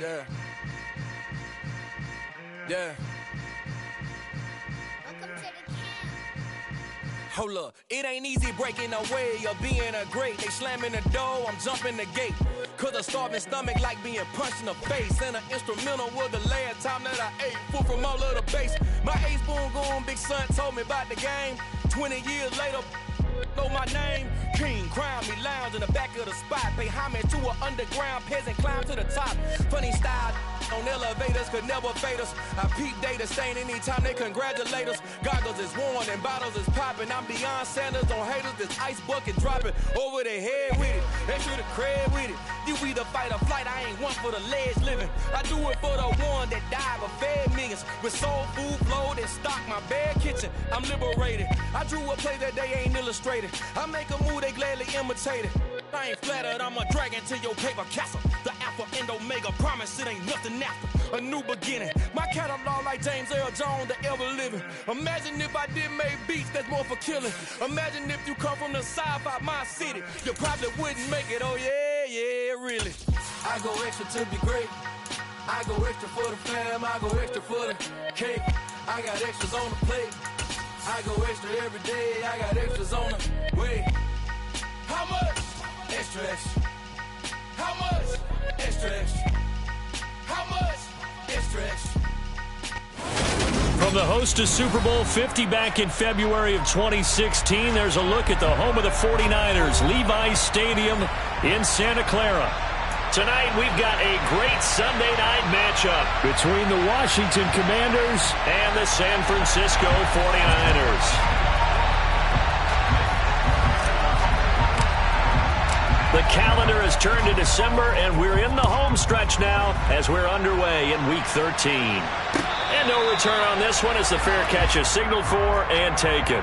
Yeah. Yeah. Hold up, it ain't easy breaking away or being a great. They slamming the door, I'm jumping the gate. Cause a starving stomach like being punched in the face. And an instrumental was the last time that I ate. Food from all of the bass. My ace boom goon, big son told me about the game. 20 years later, know my name. King, crown me, lounge in the back of the spot. Pay homage to an underground peasant, climb to the top. Funny style on elevators could never fade us. I peep data stain anytime they congratulate us. Goggles is worn and bottles is popping. I'm Deion Sanders on haters, this ice bucket dropping over their head with it. Extra the cred with it. You either fight or flight, I ain't one for the ledge living. I do it for the one that died but fed millions. With soul food flowed and stock my bad kitchen. I'm liberated. I drew a play that they ain't illustrated. I make a move, they gladly imitate it. I ain't flattered, I'm a dragon to your paper castle. The Alpha and Omega, promise it ain't nothing after. A new beginning. My catalog like James Earl Jones, the ever living. Imagine if I did make beats that's more for killing. Imagine if you come from the sci-fi, my city. You probably wouldn't make it, oh yeah, really. I go extra to be great. I go extra for the fam, I go extra for the cake. I got extras on the plate. I go extra every day, I got extras on the way. How much? Extra, extra. How much? Extra, extra. How much? Extra, extra. From the host of Super Bowl 50 back in February of 2016, there's a look at the home of the 49ers, Levi's Stadium in Santa Clara. Tonight, we've got a great Sunday night matchup between the Washington Commanders and the San Francisco 49ers. The calendar has turned to December, and we're in the home stretch now as we're underway in Week 13. And no return on this one as the fair catch is signaled for and taken.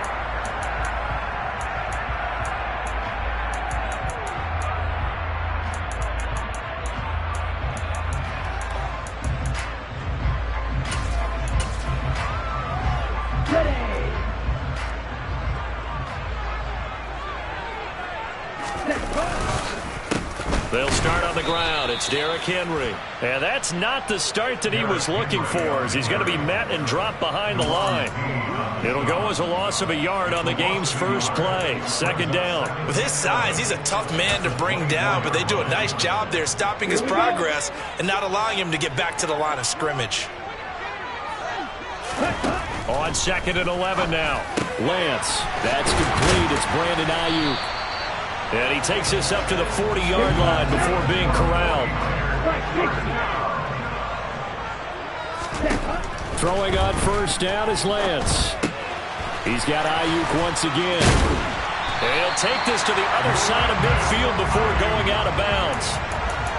They'll start on the ground. It's Derrick Henry. And that's not the start that he was looking for, as he's going to be met and dropped behind the line. It'll go as a loss of a yard on the game's first play. Second down. With his size, he's a tough man to bring down, but they do a nice job there stopping his progress and not allowing him to get back to the line of scrimmage. On 2nd and 11 now. Lance. That's complete. It's Brandon Ayuk. And he takes this up to the 40-yard line before being corralled. Throwing on first down is Lance. He's got Ayuk once again. And he'll take this to the other side of midfield before going out of bounds.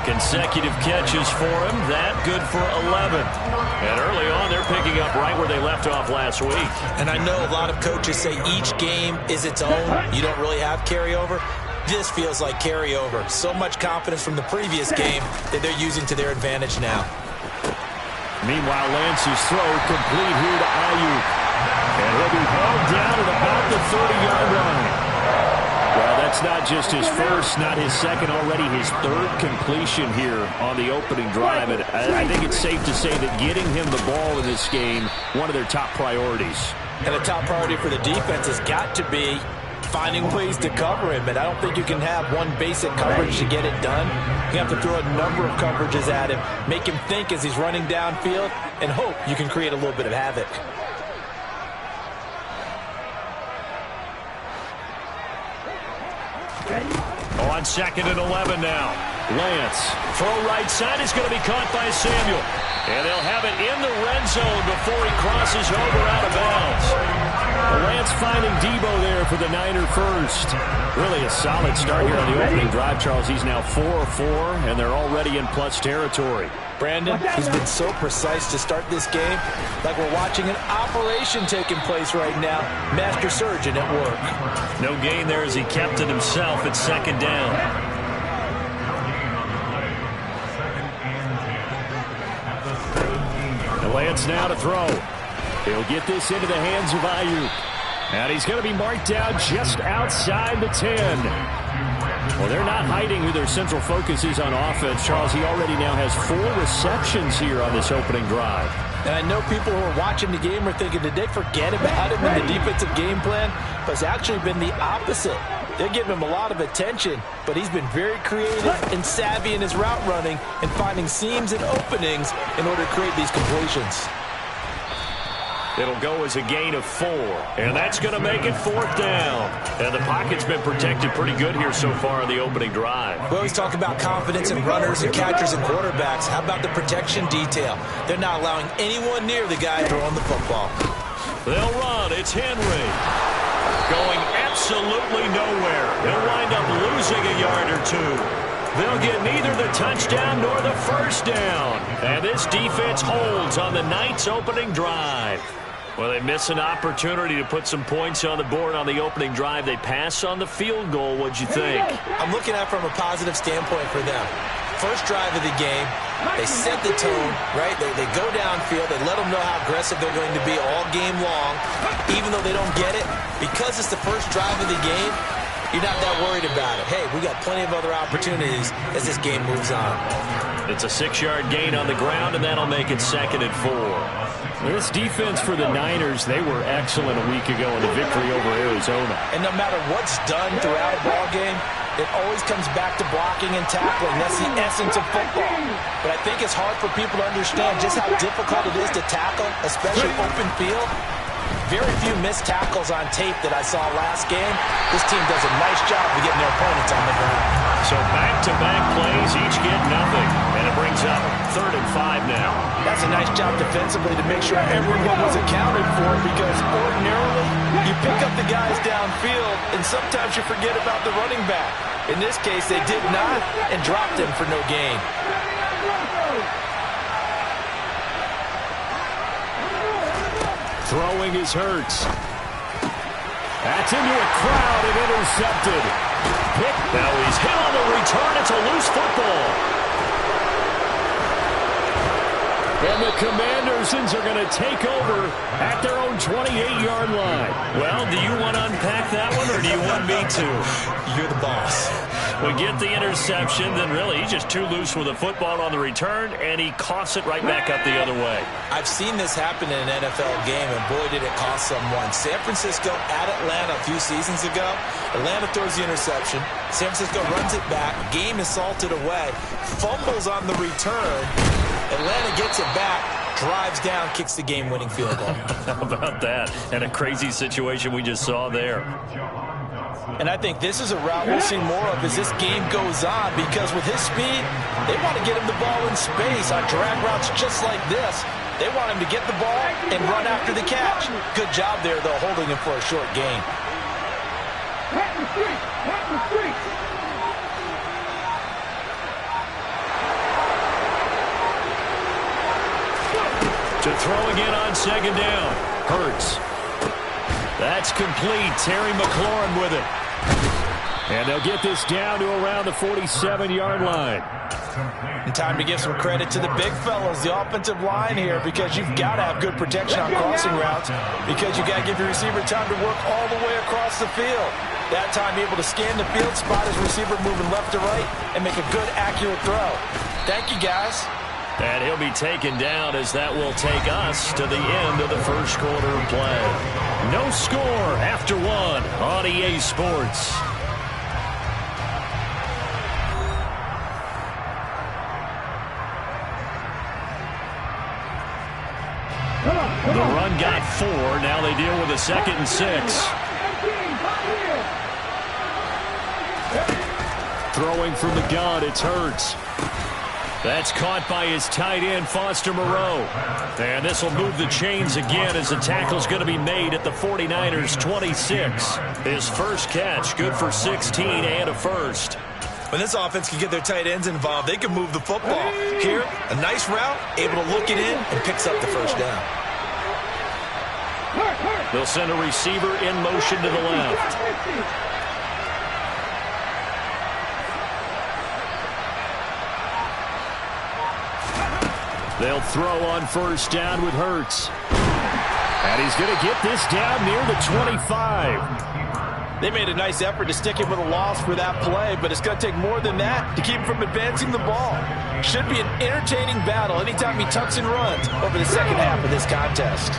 Consecutive catches for him. That good for 11. And early on, they're picking up right where they left off last week. And I know a lot of coaches say each game is its own. You don't really have carryover. This feels like carryover. So much confidence from the previous game that they're using to their advantage now. Meanwhile, Lance's throw complete here to Ayuk. And he'll be held down at about the 30-yard line. Well, that's not just his first, not his second, already his third completion here on the opening drive. And I think it's safe to say that getting him the ball in this game, one of their top priorities. And the top priority for the defense has got to be finding ways to cover him, and I don't think you can have one basic coverage to get it done. You have to throw a number of coverages at him, make him think as he's running downfield, and hope you can create a little bit of havoc. On 2nd and 11 now. Lance. Throw right side is going to be caught by Samuel. And they'll have it in the red zone before he crosses over out of bounds. Lance finding Debo there for the Niner first. Really a solid start here on the opening drive, Charles. He's now 4-4, and they're already in plus territory. Brandon, he's been so precise to start this game, like we're watching an operation taking place right now. Master surgeon at work. No gain there as he kept it himself at second down. And Lance now to throw. He'll get this into the hands of Ayuk. And he's going to be marked down just outside the 10. Well, they're not hiding who their central focus is on offense. Charles, he already now has 4 receptions here on this opening drive. And I know people who are watching the game are thinking, did they forget about him in the defensive game plan? But it's actually been the opposite. They're giving him a lot of attention, but he's been very creative and savvy in his route running and finding seams and openings in order to create these completions. It'll go as a gain of 4, and that's going to make it 4th down. And the pocket's been protected pretty good here so far in the opening drive. We always talk about confidence in runners and catchers and quarterbacks. How about the protection detail? They're not allowing anyone near the guy throwing the football. They'll run. It's Henry. Going absolutely nowhere. He'll wind up losing a yard or 2. They'll get neither the touchdown nor the first down. And this defense holds on the Knights' opening drive. Well, they miss an opportunity to put some points on the board on the opening drive. They pass on the field goal. What'd you think? I'm looking at it from a positive standpoint for them. First drive of the game, they set the tone, right? They go downfield. They let them know how aggressive they're going to be all game long, even though they don't get it. Because it's the first drive of the game, you're not that worried about it. Hey, we got plenty of other opportunities as this game moves on. It's a 6-yard gain on the ground, and that'll make it 2nd and 4. This defense for the Niners, they were excellent a week ago in the victory over Arizona. And no matter what's done throughout a ball game, it always comes back to blocking and tackling. That's the essence of football. But I think it's hard for people to understand just how difficult it is to tackle, especially open field. Very few missed tackles on tape that I saw last game. This team does a nice job of getting their opponents on the ground. So back-to-back plays, each get nothing. And it brings up 3rd and 5 now. That's a nice job defensively to make sure everyone was accounted for, because ordinarily you pick up the guys downfield and sometimes you forget about the running back. In this case, they did not and dropped him for no gain. Throwing is Hurts. That's into a crowd and intercepted. Now he's hit on the return. It's a loose football. And the Commanders are going to take over at their own 28-yard line. Well, do you want to unpack that one, or do you want me to? You're the boss. We get the interception, then really he's just too loose with the football on the return, and he coughs it right back up the other way. I've seen this happen in an NFL game, and boy, did it cost someone. San Francisco at Atlanta a few seasons ago. Atlanta throws the interception. San Francisco runs it back. Game is salted away. Fumbles on the return. Atlanta gets it back, drives down, kicks the game-winning field goal. How about that? And a crazy situation we just saw there. And I think this is a route we'll see more of as this game goes on, because with his speed, they want to get him the ball in space on drag routes just like this. They want him to get the ball and run after the catch. Good job there, though, holding him for a short gain. To throw again on 2nd down. Hurts. That's complete. Terry McLaurin with it. And they'll get this down to around the 47-yard line. And time to give some credit to the big fellas, the offensive line here, because you've got to have good protection on crossing routes, because you've got to give your receiver time to work all the way across the field. That time able to scan the field, spot his receiver moving left to right, and make a good, accurate throw. Thank you, guys. And he'll be taken down as that will take us to the end of the first quarter of play. No score after 1 on EA Sports. The run got 4. Now they deal with a 2nd and 6. Throwing from the gun, it's Hurts. That's caught by his tight end, Foster Moreau. And this will move the chains again as the tackle's going to be made at the 49ers' 26. His first catch, good for 16 and a first. When this offense can get their tight ends involved, they can move the football. Here, a nice route, able to look it in, and picks up the first down. They'll send a receiver in motion to the left. They'll throw on 1st down with Hurts. And he's going to get this down near the 25. They made a nice effort to stick him with a loss for that play, but it's going to take more than that to keep him from advancing the ball. Should be an entertaining battle anytime he tucks and runs over the second half of this contest.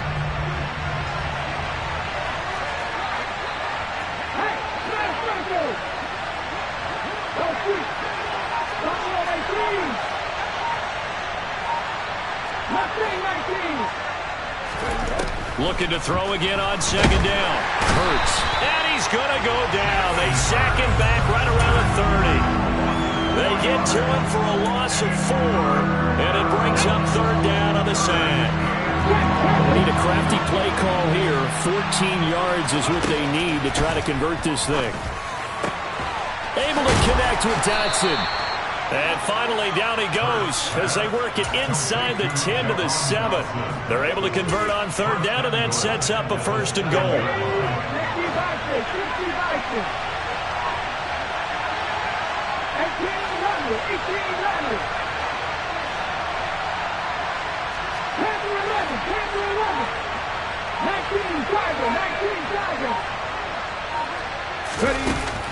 Looking to throw again on second down. Hurts. And he's going to go down. They sack him back right around the 30. They get to him for a loss of 4, and it brings up third down on the sack. Need a crafty play call here. 14 yards is what they need to try to convert this thing. Able to connect with Dotson. And finally, down he goes as they work it inside the 10 to the 7. They're able to convert on third down, and that sets up a first and goal.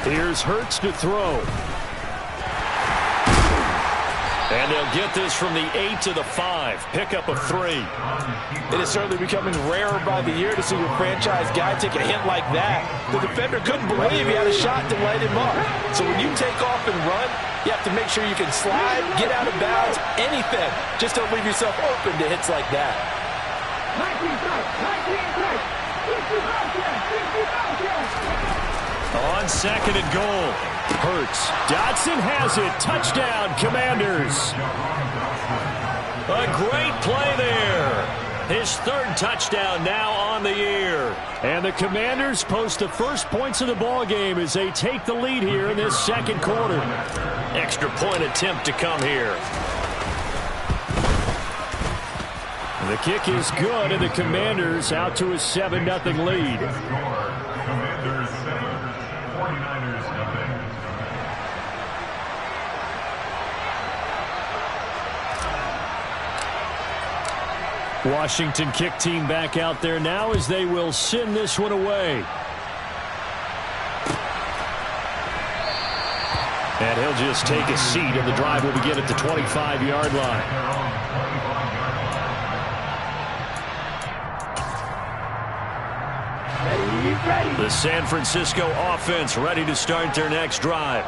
Here's Hurts to throw. And they'll get this from the 8 to the 5. Pickup of 3. It is certainly becoming rarer by the year to see your franchise guy take a hit like that. The defender couldn't believe he had a shot to light him up. So when you take off and run, you have to make sure you can slide, get out of bounds, anything. Just don't leave yourself open to hits like that. On second and goal. Hurts. Dotson has it. Touchdown, Commanders. A great play there. His third touchdown now on the year. And the Commanders post the first points of the ball game as they take the lead here in this second quarter. Extra point attempt to come here. The kick is good, and the Commanders out to a 7-0 lead. Washington kick team back out there now as they will send this one away. And he'll just take a seat, and the drive will begin at the 25-yard line. The San Francisco offense ready to start their next drive.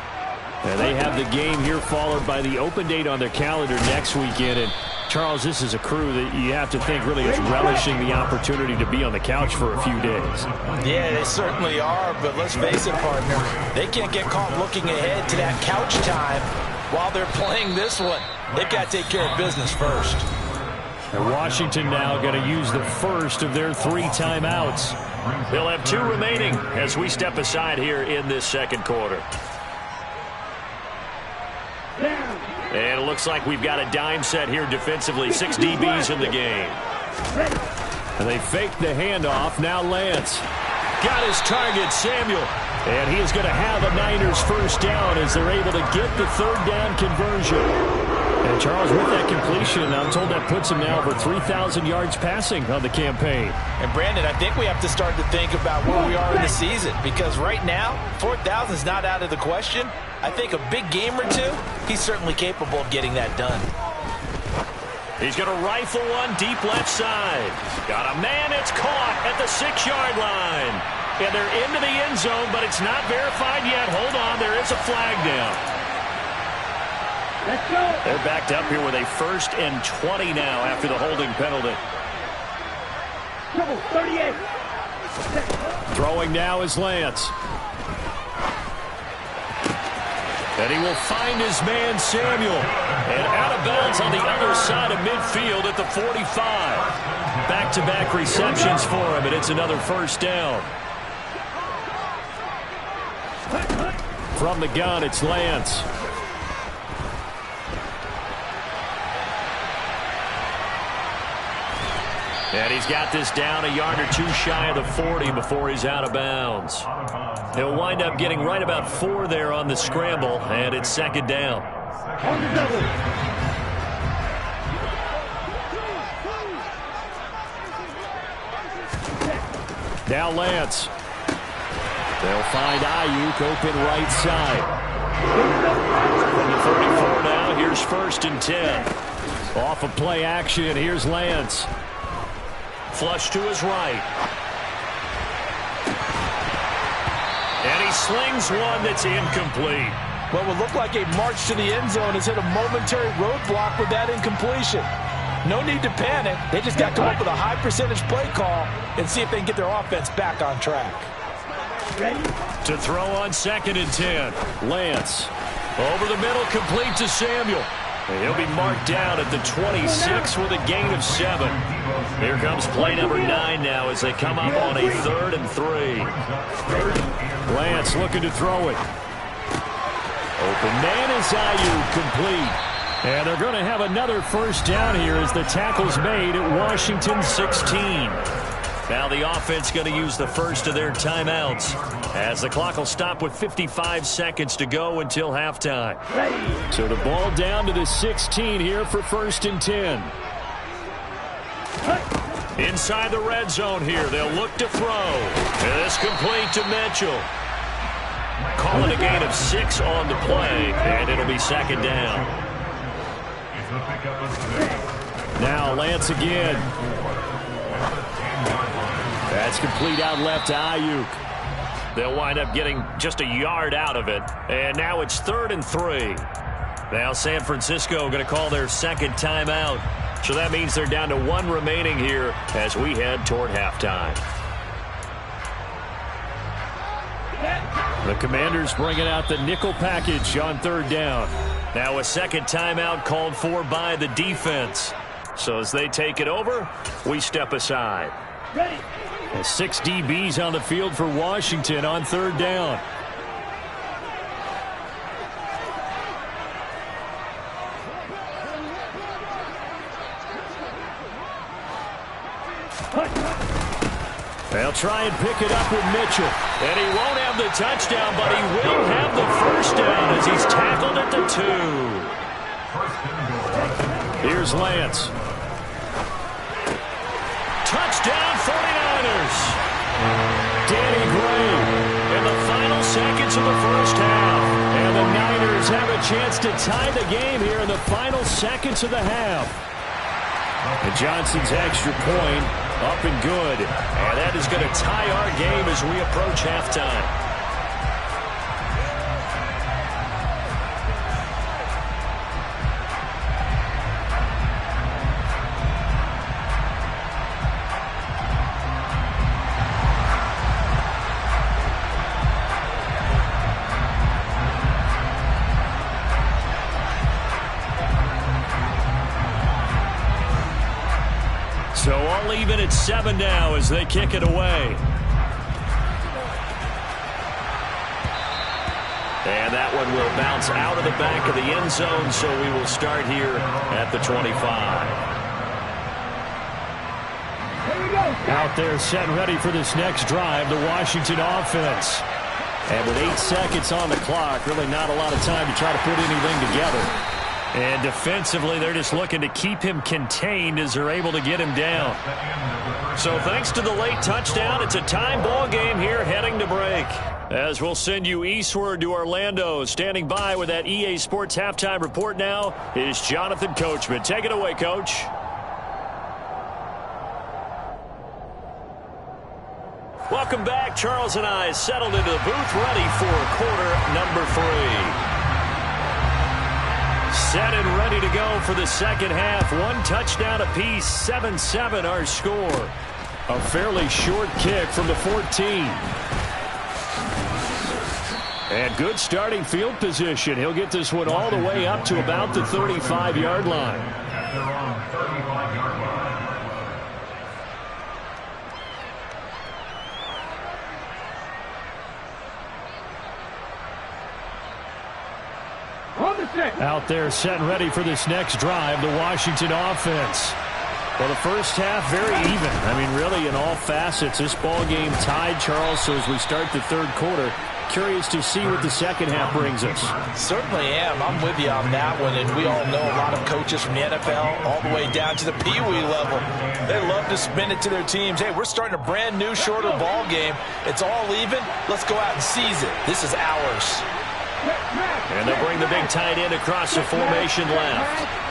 And they have the game here followed by the open date on their calendar next weekend. And Charles, this is a crew that you have to think really is relishing the opportunity to be on the couch for a few days. Yeah, they certainly are, but let's face it, partner, they can't get caught looking ahead to that couch time while they're playing this one. They've got to take care of business first. And Washington now going to use the first of their 3 timeouts. They'll have 2 remaining as we step aside here in this second quarter. And it looks like we've got a dime set here defensively. 6 DBs in the game. And they fake the handoff. Now Lance got his target, Samuel. And he is going to have a Niners first down as they're able to get the third down conversion. And Charles, with that completion, I'm told that puts him now over 3,000 yards passing on the campaign. And Brandon, I think we have to start to think about where we are in the season, because right now, 4,000 is not out of the question. I think a big game or 2, he's certainly capable of getting that done. He's going to rifle one deep left side. Got a man, it's caught at the 6-yard line. And they're into the end zone, but it's not verified yet. Hold on, there is a flag down. Let's go. They're backed up here with a 1st and 20 now after the holding penalty. 38. Throwing now is Lance. And he will find his man, Samuel. And out of bounds on the other side of midfield at the 45. Back-to-back receptions for him, and it's another first down. From the gun, it's Lance. And he's got this down a yard or 2 shy of the 40 before he's out of bounds. He'll wind up getting right about 4 there on the scramble, and it's second down. Now Lance. They'll find Ayuk open right side. From the 34 now, here's 1st and 10. Off of play action, here's Lance. Flush to his right. And he slings one that's incomplete. What would look like a march to the end zone has hit a momentary roadblock with that incompletion. No need to panic. They just got to come up with a high percentage play call and see if they can get their offense back on track. To throw on 2nd and 10. Lance. Over the middle, complete to Samuel. And he'll be marked down at the 26 with a gain of 7. Here comes play number 9 now as they come up on a 3rd and 3. Lance looking to throw it. Open man is Ayuk, complete. And they're going to have another 1st down here as the tackle's made at Washington 16. Now the offense going to use the first of their timeouts as the clock will stop with 55 seconds to go until halftime. So the ball down to the 16 here for 1st and 10. Inside the red zone here, they'll look to throw. And this complete to Mitchell. Calling a gain of 6 on the play, and it'll be 2nd down. Now Lance again. That's complete out left to Ayuk. They'll wind up getting just a yard out of it. And now it's 3rd and 3. Now San Francisco going to call their 2nd timeout. So that means they're down to 1 remaining here as we head toward halftime. The Commanders bringing out the nickel package on 3rd down. Now a 2nd timeout called for by the defense. So as they take it over, we step aside. 6 DBs on the field for Washington on 3rd down. They'll try and pick it up with Mitchell. And he won't have the touchdown, but he will have the 1st down as he's tackled at the 2. Here's Lance. Touchdown 49ers. Danny Gray in the final seconds of the 1st half. And the Niners have a chance to tie the game here in the final seconds of the half. And Johnson's extra point up and good. And that is going to tie our game as we approach halftime. So all even at 7 now as they kick it away. And that one will bounce out of the back of the end zone, so we will start here at the 25. Out there set and ready for this next drive, the Washington offense. And with 8 seconds on the clock, really not a lot of time to try to put anything together. And defensively, they're just looking to keep him contained as they're able to get him down. So thanks to the late touchdown, it's a time ball game here heading to break. As we'll send you eastward to Orlando. Standing by with that EA Sports halftime report now is Jonathan Coachman. Take it away, Coach. Welcome back. Charles and I settled into the booth ready for quarter number 3. Set and ready to go for the second half. 1 touchdown apiece, 7-7 our score. A fairly short kick from the 14. And good starting field position. He'll get this one all the way up to about the 35-yard line. Out there set and ready for this next drive, the Washington offense. Well, the first half very even. I mean, really in all facets, this ball game tied, Charles. So as we start the third quarter, Curious to see what the second half brings us. Certainly am. I'm with you on that one, and we all know a lot of coaches from the NFL all the way down to the Pee Wee level. They love to spin it to their teams. Hey, we're starting a brand new, shorter ball game. It's all even. Let's go out and seize it. This is ours. And they'll bring the big tight end across the formation left.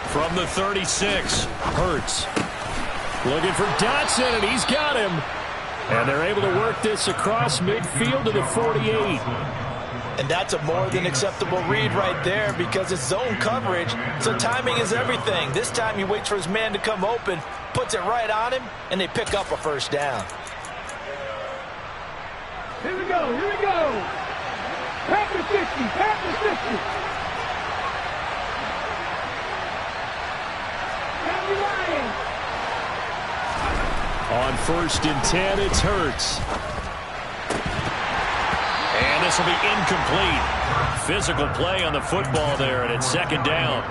From the 36, Hurts. Looking for Dotson, and he's got him. And they're able to work this across midfield to the 48. And that's a more than acceptable read right there because it's zone coverage, so timing is everything. This time he waits for his man to come open, puts it right on him, and they pick up a first down. Here we go, here we go. Pack the 50, pack the 50. On 1st and 10, it's Hurts. And this will be incomplete. Physical play on the football there, and it's 2nd down.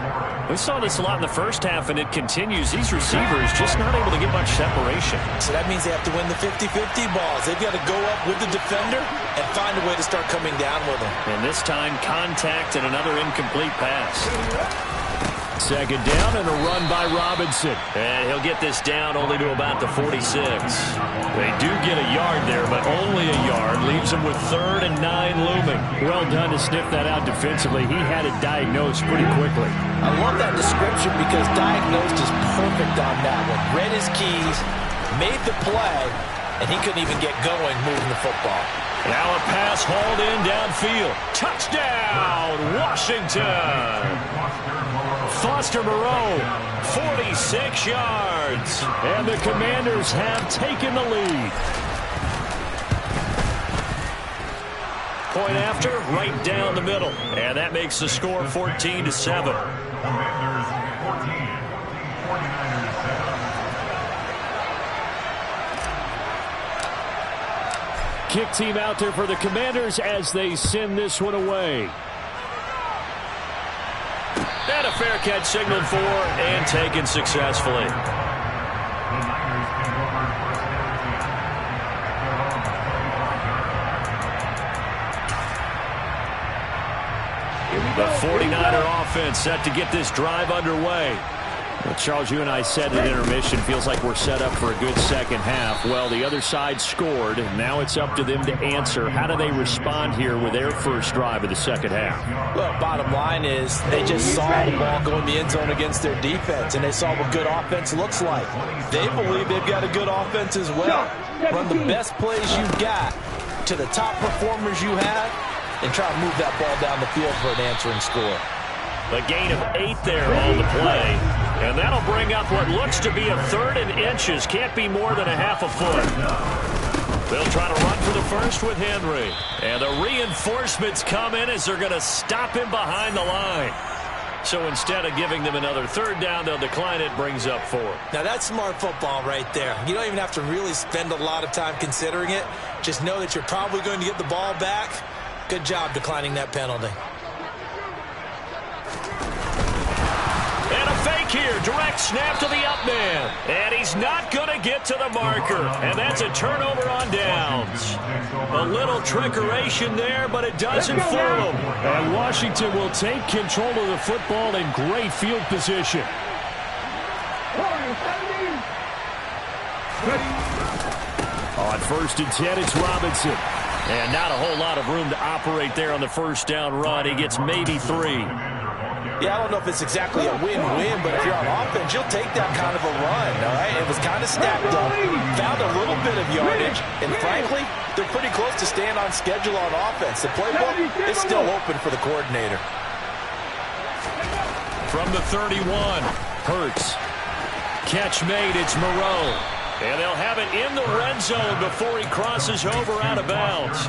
We saw this a lot in the first half, and it continues. These receivers just not able to get much separation. So that means they have to win the 50-50 balls. They've got to go up with the defender and find a way to start coming down with them. And this time, contact and another incomplete pass. 2nd down and a run by Robinson. And he'll get this down only to about the 46. They do get a yard there, but only a yard. Leaves them with 3rd and 9 looming. Well done to sniff that out defensively. He had it diagnosed pretty quickly. I love that description because diagnosed is perfect on that one. Read his keys, made the play, and he couldn't even get going moving the football. Now a pass hauled in downfield. Touchdown, Washington! Foster Moreau, 46 yards. And the Commanders have taken the lead. Point after, right down the middle. And that makes the score 14-7. Kick team out there for the Commanders as they send this one away. And a fair catch signaled for and taken successfully. The 49er offense set to get this drive underway. Well, Charles, you and I said at intermission, feels like we're set up for a good second half. Well, the other side scored. Now it's up to them to answer. How do they respond here with their first drive of the second half? Well, bottom line is they just saw the ball go in the end zone against their defense, and they saw what good offense looks like. They believe they've got a good offense as well. Run the best plays you've got to the top performers you have and try to move that ball down the field for an answering score. A gain of 8 there on the play. And that'll bring up what looks to be a 3rd and inches. Can't be more than a half a foot. They'll try to run for the first with Henry. And the reinforcements come in as they're going to stop him behind the line. So instead of giving them another 3rd down, they'll decline it, brings up 4. Now that's smart football right there. You don't even have to really spend a lot of time considering it. Just know that you're probably going to get the ball back. Good job declining that penalty. And a fake here. Direct snap to the up man. And he's not going to get to the marker. And that's a turnover on downs. A little trickeration there, but it doesn't fool them. And Washington will take control of the football in great field position. On 1st and 10, it's Robinson. And not a whole lot of room to operate there on the first down run. He gets maybe 3. Yeah, I don't know if it's exactly a win-win, but if you're on offense, you'll take that kind of a run, all right? It was kind of stacked up, found a little bit of yardage, and frankly, they're pretty close to staying on schedule on offense. The playbook is still open for the coordinator. From the 31, Hurts. Catch made, it's Moreau. And they'll have it in the red zone before he crosses over out of bounds.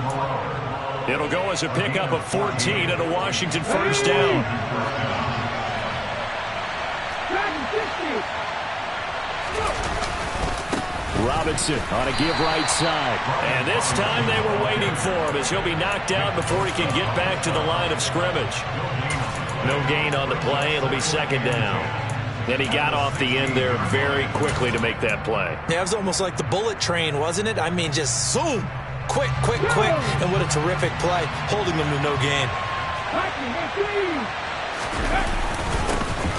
It'll go as a pickup of 14 and a Washington first down. Robinson on a give right side. And this time they were waiting for him as he'll be knocked down before he can get back to the line of scrimmage. No gain on the play. It'll be 2nd down. And he got off the end there very quickly to make that play. Yeah, it was almost like the bullet train, wasn't it? I mean, just zoom. Quick, quick, quick. And what a terrific play, holding them to no gain.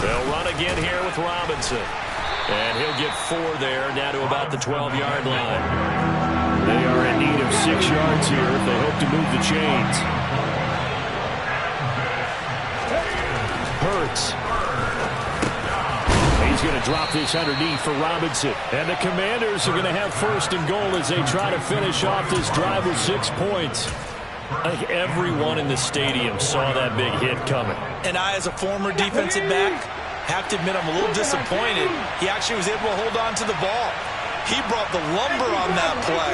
They'll run again here with Robinson. And he'll get 4 there, down to about the 12-yard line. They are in need of 6 yards here if they hope to move the chains. Hurts. He's going to drop this underneath for Robinson. And the Commanders are going to have 1st and goal as they try to finish off this drive with 6 points. I think everyone in the stadium saw that big hit coming. And I, as a former defensive back, have to admit I'm a little disappointed. He actually was able to hold on to the ball. He brought the lumber on that play.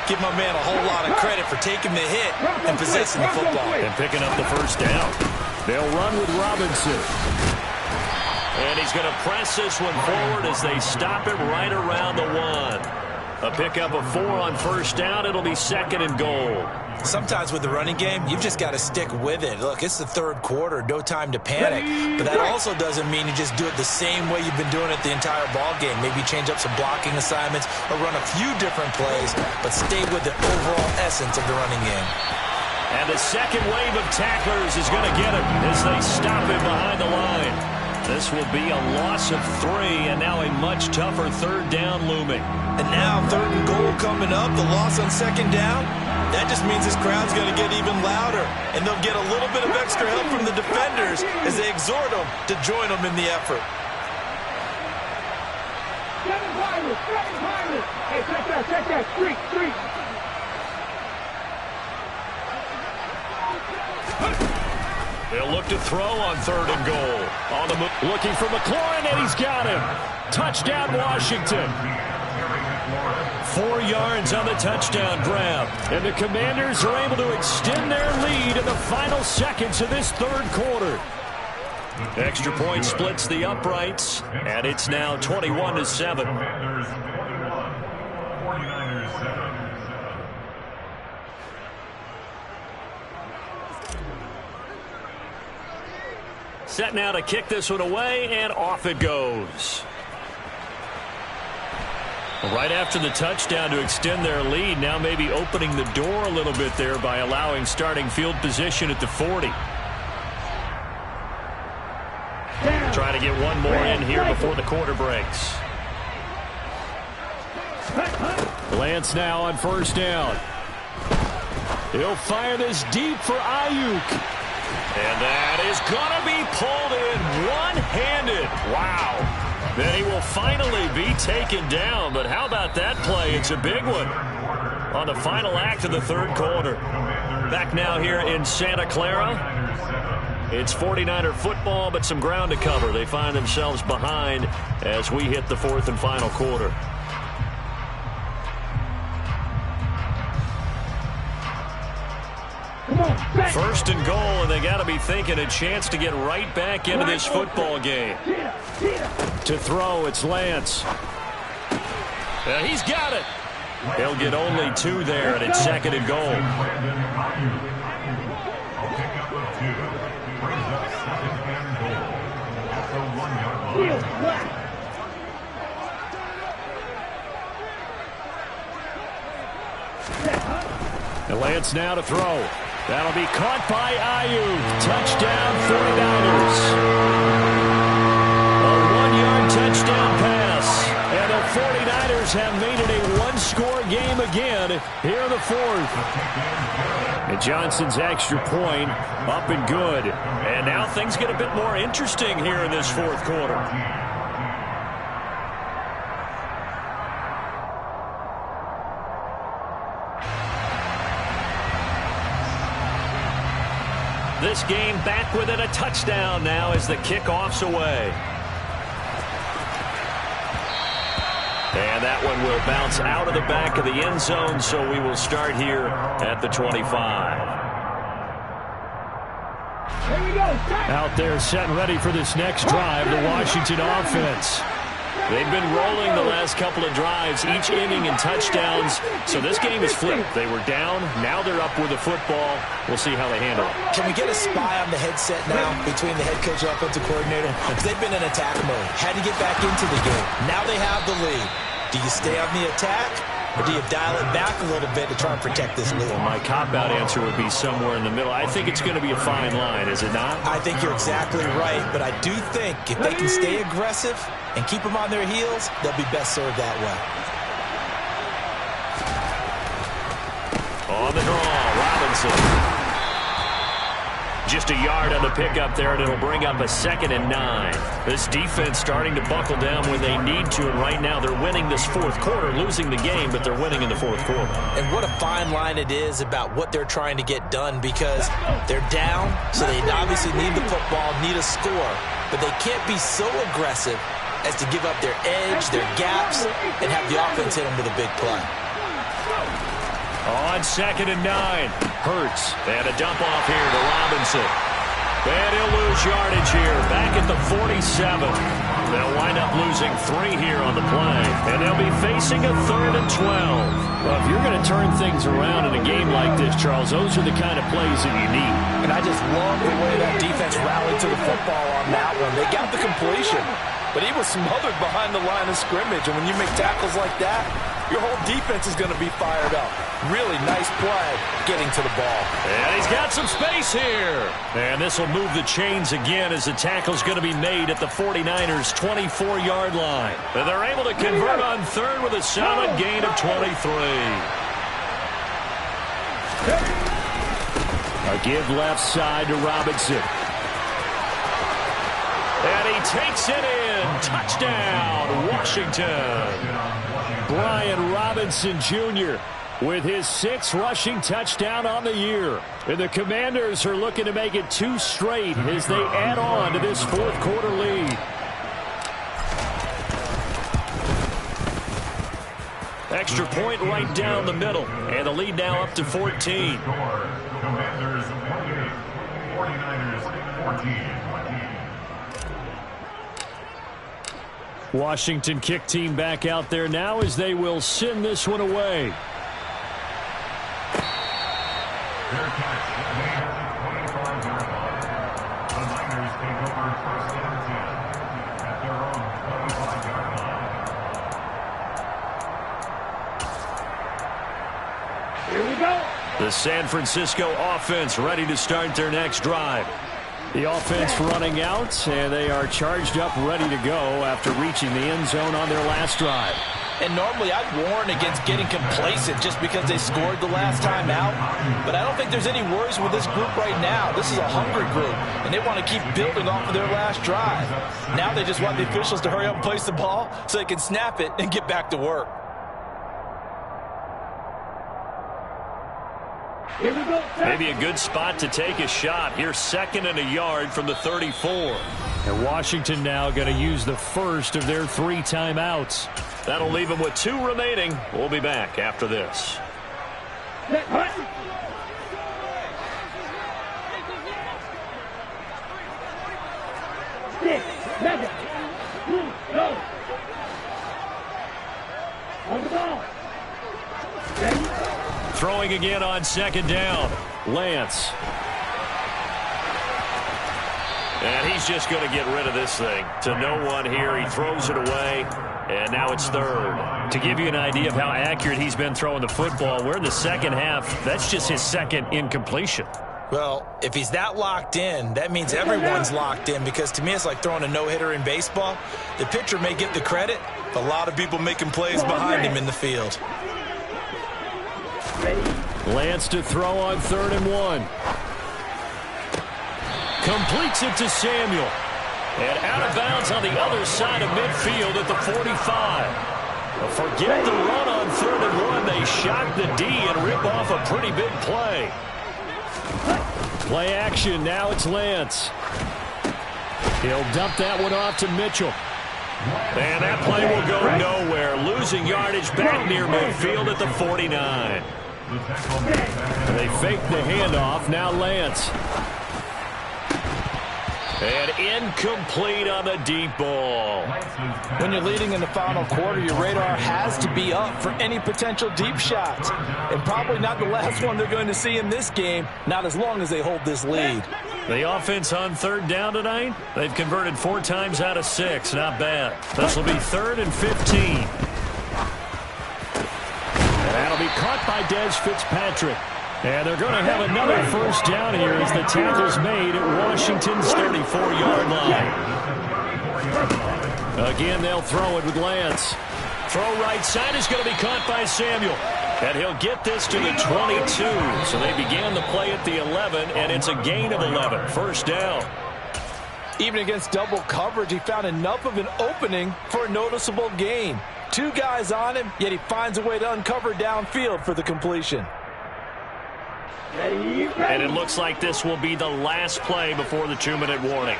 Give my man a whole lot of credit for taking the hit and possessing the football. And picking up the 1st down. They'll run with Robinson. And he's going to press this one forward as they stop it right around the 1. A pickup of 4 on 1st down. It'll be 2nd and goal. Sometimes with the running game, you've just got to stick with it. Look, it's the 3rd quarter, no time to panic. But that also doesn't mean you just do it the same way you've been doing it the entire ball game. Maybe change up some blocking assignments or run a few different plays, but stay with the overall essence of the running game. And the second wave of tacklers is going to get him as they stop him behind the line. This will be a loss of 3, and now a much tougher 3rd down looming. And now 3rd and goal coming up, the loss on 2nd down. That just means this crowd's going to get even louder, and they'll get a little bit of extra help from the defenders as they exhort them to join them in the effort. Hey, check that, street. They'll look to throw on 3rd and goal. On the move, looking for McLaurin, and he's got him. Touchdown, Washington. 4 yards on the touchdown grab. And the Commanders are able to extend their lead in the final seconds of this 3rd quarter. Extra point splits the uprights, and it's now 21-7. Set now to kick this one away, and off it goes. Right after the touchdown to extend their lead, now maybe opening the door a little bit there by allowing starting field position at the 40. Trying to get one more in here before the quarter breaks. Lance now on 1st down. He'll fire this deep for Ayuk. And that is going to be pulled in one-handed. Wow. Then he will finally be taken down. But how about that play? It's a big one on the final act of the 3rd quarter. Back now here in Santa Clara. It's 49er football, but some ground to cover. They find themselves behind as we hit the 4th and final quarter. First and goal, and they got to be thinking a chance to get right back into this football game. To throw, it's Lance. He's got it. He'll get only 2 there, and it's 2nd and goal. And Lance now to throw. That'll be caught by Ayuk. Touchdown, 49ers. A 1-yard touchdown pass. And the 49ers have made it a one-score game again here in the 4th. And Johnson's extra point up and good. And now things get a bit more interesting here in this 4th quarter. This game back within a touchdown now as the kickoff's away. And that one will bounce out of the back of the end zone, so we will start here at the 25. Here we go. Out there set and ready for this next drive, the Washington offense. They've been rolling the last couple of drives, each inning in touchdowns. So this game is flipped. They were down. Now they're up with the football. We'll see how they handle it. Can we get a spy on the headset now between the head coach and offensive coordinator? Because they've been in attack mode. Had to get back into the game. Now they have the lead. Do you stay on the attack, or do you dial it back a little bit to try and protect this lead? Well, my cop-out answer would be somewhere in the middle. I think it's going to be a fine line, is it not? I think you're exactly right, but I do think if they can stay aggressive and keep them on their heels, they'll be best served that way. On the draw, Robinson. Just a yard on the pickup there, and it'll bring up a 2nd and 9. This defense starting to buckle down when they need to, and right now they're winning this fourth quarter, losing the game, but they're winning in the fourth quarter. And what a fine line it is about what they're trying to get done, because they're down, so they obviously need the football, need a score, but they can't be so aggressive as to give up their edge, their gaps, and have the offense hit them with a big play. On 2nd and 9, Hurts. And a dump off here to Robinson. And he'll lose yardage here, back at the 47. They'll wind up losing 3 here on the play, and they'll be facing a 3rd and 12. Well, if you're going to turn things around in a game like this, Charles, those are the kind of plays that you need. And I just love the way that defense rallied to the football on that one. They got the completion, but he was smothered behind the line of scrimmage, and when you make tackles like that, your whole defense is going to be fired up. Really nice play getting to the ball. And he's got some space here. And this will move the chains again as the tackle's going to be made at the 49ers' 24-yard line. And they're able to convert on 3rd with a solid gain of 23. A give left side to Robinson. And he takes it in. Touchdown, Washington. Brian Robinson Jr. with his 6th rushing touchdown on the year. And the Commanders are looking to make it 2 straight as they add on to this fourth quarter lead. Extra point right down the middle. And the lead now up to 14. Commanders 28, 49ers 14. Washington kick team back out there now as they will send this one away. Their catch, they have the 25-yard line. The Niners take over 1st and 10 at their own 25-yard line. Here we go. The San Francisco offense ready to start their next drive. The offense running out, and they are charged up, ready to go after reaching the end zone on their last drive. And normally I'd warn against getting complacent just because they scored the last time out. But I don't think there's any worries with this group right now. This is a hungry group, and they want to keep building off of their last drive. Now they just want the officials to hurry up and place the ball so they can snap it and get back to work. Maybe a good spot to take a shot. Here's 2nd and a yard from the 34. And Washington now going to use the first of their 3 timeouts. That'll leave them with 2 remaining. We'll be back after this. On the ball. Throwing again on 2nd down. Lance. And he's just going to get rid of this thing. To no one here. He throws it away. And now it's 3rd. To give you an idea of how accurate he's been throwing the football, we're in the second half. That's just his 2nd incompletion. Well, if he's that locked in, that means everyone's locked in, because to me it's like throwing a no-hitter in baseball. The pitcher may get the credit, but a lot of people making plays behind him in the field. Lance to throw on 3rd and 1. Completes it to Samuel. And out of bounds on the other side of midfield at the 45. Forget the run on 3rd and 1. They shock the D and rip off a pretty big play. Play action. Now it's Lance. He'll dump that one off to Mitchell. And that play will go nowhere. Losing yardage back near midfield at the 49. They fake the handoff. Now Lance. And incomplete on the deep ball. When you're leading in the final quarter, your radar has to be up for any potential deep shots. And probably not the last one they're going to see in this game, not as long as they hold this lead. The offense on third down tonight, they've converted 4 times out of 6. Not bad. This will be 3rd and 15. And that'll be caught by Des Fitzpatrick. And they're going to have another first down here as the tackle's made at Washington's 34-yard line. Again, they'll throw it with Lance. Throw right side is going to be caught by Samuel. And he'll get this to the 22. So they began the play at the 11, and it's a gain of 11. First down. Even against double coverage, he found enough of an opening for a noticeable gain. 2 guys on him, yet he finds a way to uncover downfield for the completion. And it looks like this will be the last play before the 2-minute warning.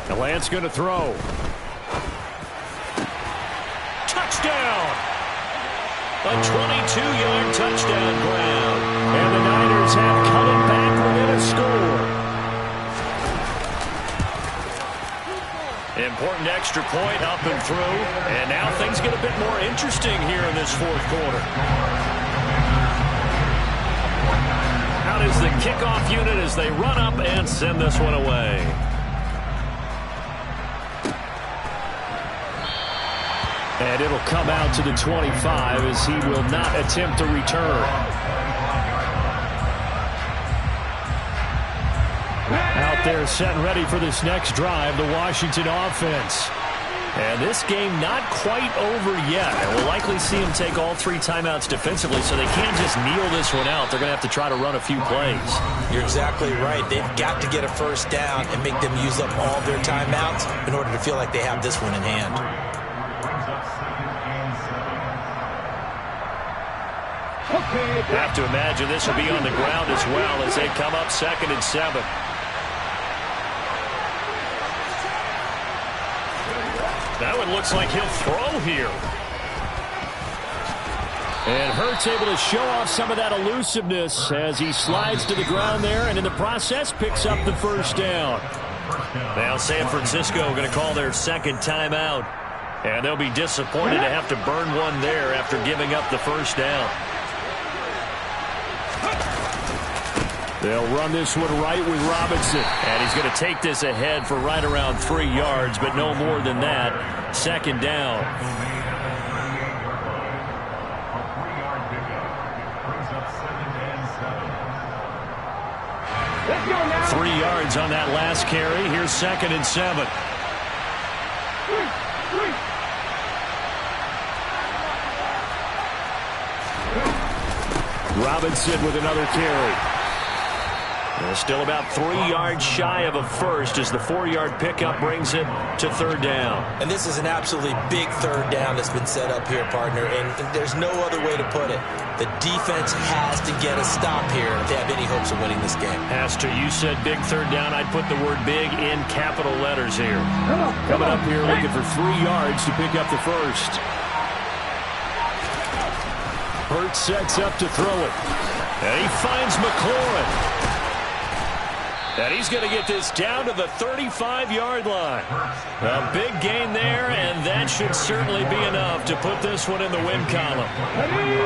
The Lance going to throw. Touchdown! A 22-yard touchdown ground. And the Niners have cut it back within a score. Important extra point up and through. And now things get a bit more interesting here in this 4th quarter. Out is the kickoff unit as they run up and send this one away. And it'll come out to the 25 as he will not attempt to return. Out there set and ready for this next drive, the Washington offense. And this game not quite over yet. And we'll likely see him take all 3 timeouts defensively, so they can't just kneel this one out. They're going to have to try to run a few plays. You're exactly right. They've got to get a first down and make them use up all their timeouts in order to feel like they have this one in hand. Have to imagine this will be on the ground as well as they come up 2nd and 7. That one looks like he'll throw here. And Hurts able to show off some of that elusiveness as he slides to the ground there and in the process picks up the first down. Now San Francisco going to call their 2nd timeout. And they'll be disappointed to have to burn one there after giving up the first down. They'll run this one right with Robinson. And he's going to take this ahead for right around 3 yards, but no more than that. 2nd down. 3 yards on that last carry. Here's 2nd and 7. Robinson with another carry. Still about 3 yards shy of a first as the 4-yard pickup brings it to 3rd down. And this is an absolutely big 3rd down that's been set up here, partner, and there's no other way to put it. The defense has to get a stop here if they have any hopes of winning this game. Has to. You said big 3rd down. I'd put the word big in capital letters here. Coming up here looking for 3 yards to pick up the first. Hurts sets up to throw it. And he finds McLaurin. And he's going to get this down to the 35-yard line. A big gain there, and that should certainly be enough to put this one in the win column.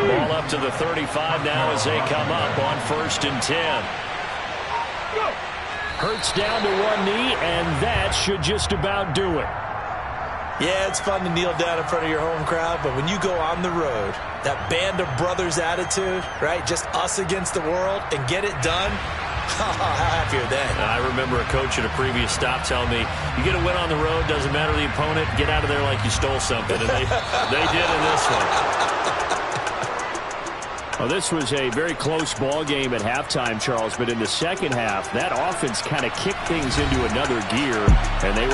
Ball up to the 35 now as they come up on 1st and 10. Hurts down to one knee, and that should just about do it. Yeah, it's fun to kneel down in front of your home crowd, but when you go on the road, that band of brothers attitude, right, just us against the world, and get it done, how happy are they? I remember a coach at a previous stop telling me, you get a win on the road, doesn't matter the opponent, get out of there like you stole something. And they did in this one. Well, this was a very close ball game at halftime, Charles, but in the second half, that offense kind of kicked things into another gear, and they were